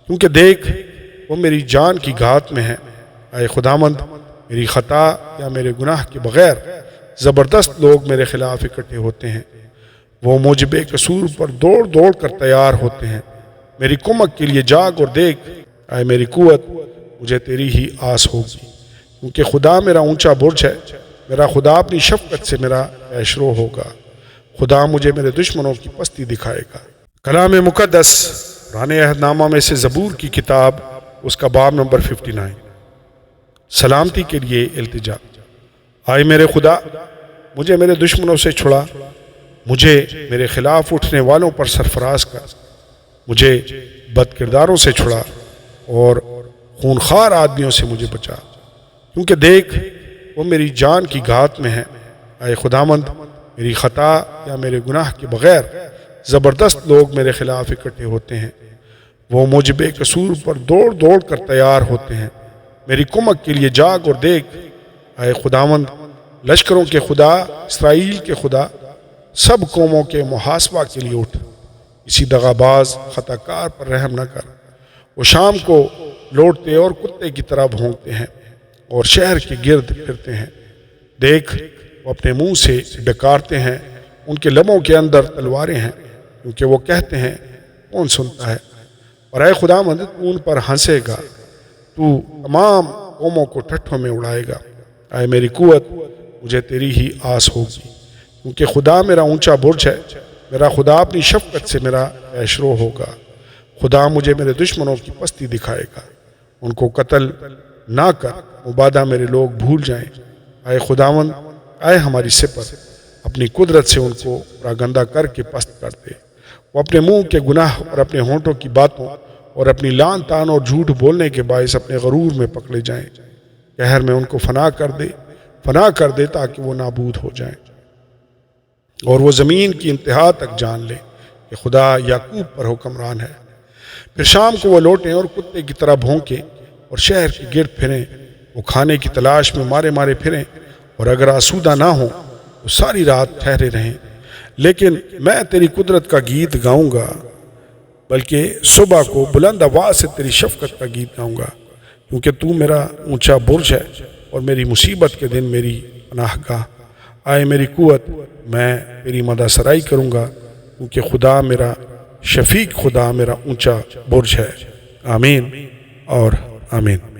کیونکہ دیکھ وہ میری جان کی گھات میں ہے۔ اے خداوند، میری خطا یا میرے گناہ کے بغیر زبردست لوگ میرے خلاف اکٹھے ہوتے ہیں۔ وہ مجھ بے قصور پر دوڑ دوڑ کر تیار ہوتے ہیں۔ میری کمک کے لیے جاگ اور دیکھ، اے میری قوت، مجھے تیری ہی آس ہوگی، کیونکہ خدا میرا اونچا برج ہے۔ میرا خدا اپنی شفقت سے میرا پیشرو ہوگا۔ خدا مجھے میرے دشمنوں کی پستی دکھائے گا۔ کلام مقدس پرانے عہد نامہ میں سے زبور کی کتاب، اس کا باب نمبر 59۔ سلامتی کے لیے التجا۔ آئے میرے خدا، مجھے میرے دشمنوں سے چھڑا، مجھے میرے خلاف اٹھنے والوں پر سرفراز کر، مجھے بد کرداروں سے چھڑا اور خونخوار آدمیوں سے مجھے بچا، کیونکہ دیکھ وہ میری جان کی گھات میں ہے۔ اے خداوند، میری خطا یا میرے گناہ کے بغیر زبردست لوگ میرے خلاف اکٹھے ہوتے ہیں۔ وہ مجھ بے قصور پر دوڑ دوڑ کر تیار ہوتے ہیں۔ میری کمک کے لیے جاگ اور دیکھ، اے خداوند، لشکروں کے خدا، اسرائیل کے خدا، سب قوموں کے محاسبہ کے لیے اٹھ۔ اسی دغا باز خطا کار پر رحم نہ کر۔ وہ شام کو لوٹتے اور کتے کی طرح بھونکتے ہیں اور شہر کے گرد پھرتے ہیں۔ دیکھ وہ اپنے منہ سے ڈکارتے ہیں، ان کے لبوں کے اندر تلواریں ہیں، کیونکہ وہ کہتے ہیں کون سنتا ہے۔ اور اے خداوند، تو ان پر ہنسے گا، تو تمام قوموں کو ٹھٹھوں میں اڑائے گا۔ اے میری قوت، مجھے تیری ہی آس ہوگی، کیونکہ خدا میرا اونچا برج ہے۔ میرا خدا اپنی شفقت سے میرا پیشرو ہوگا۔ خدا مجھے میرے دشمنوں کی پستی دکھائے گا۔ ان کو قتل نہ کر، مبادہ میرے لوگ بھول جائیں۔ اے خداوند، اے ہماری سپر، اپنی قدرت سے ان کو پراگندہ کر کے پست کر دے۔ وہ اپنے منہ کے گناہ اور اپنے ہونٹوں کی باتوں اور اپنی لان تان اور جھوٹ بولنے کے باعث اپنے غرور میں پکڑے جائیں۔ قہر میں ان کو فنا کر دے تاکہ وہ نابود ہو جائیں، اور وہ زمین کی انتہا تک جان لے کہ خدا یعقوب پر حکمران ہے۔ پھر شام کو وہ لوٹیں اور کتے کی طرح بھونکیں اور شہر کے گرد پھریں۔ وہ کھانے کی تلاش میں مارے مارے پھریں، اور اگر آسودہ نہ ہوں تو ساری رات ٹھہرے رہیں۔ لیکن میں تیری قدرت کا گیت گاؤں گا، بلکہ صبح کو بلند آواز سے تیری شفقت کا گیت گاؤں گا، کیونکہ تو میرا اونچا برج ہے اور میری مصیبت کے دن میری پناہ گاہ۔ آئے میری قوت، میں تیری مدح سرائی کروں گا، کیونکہ خدا میرا شفیق، خدا میرا اونچا برج ہے۔ آمین اور آمین۔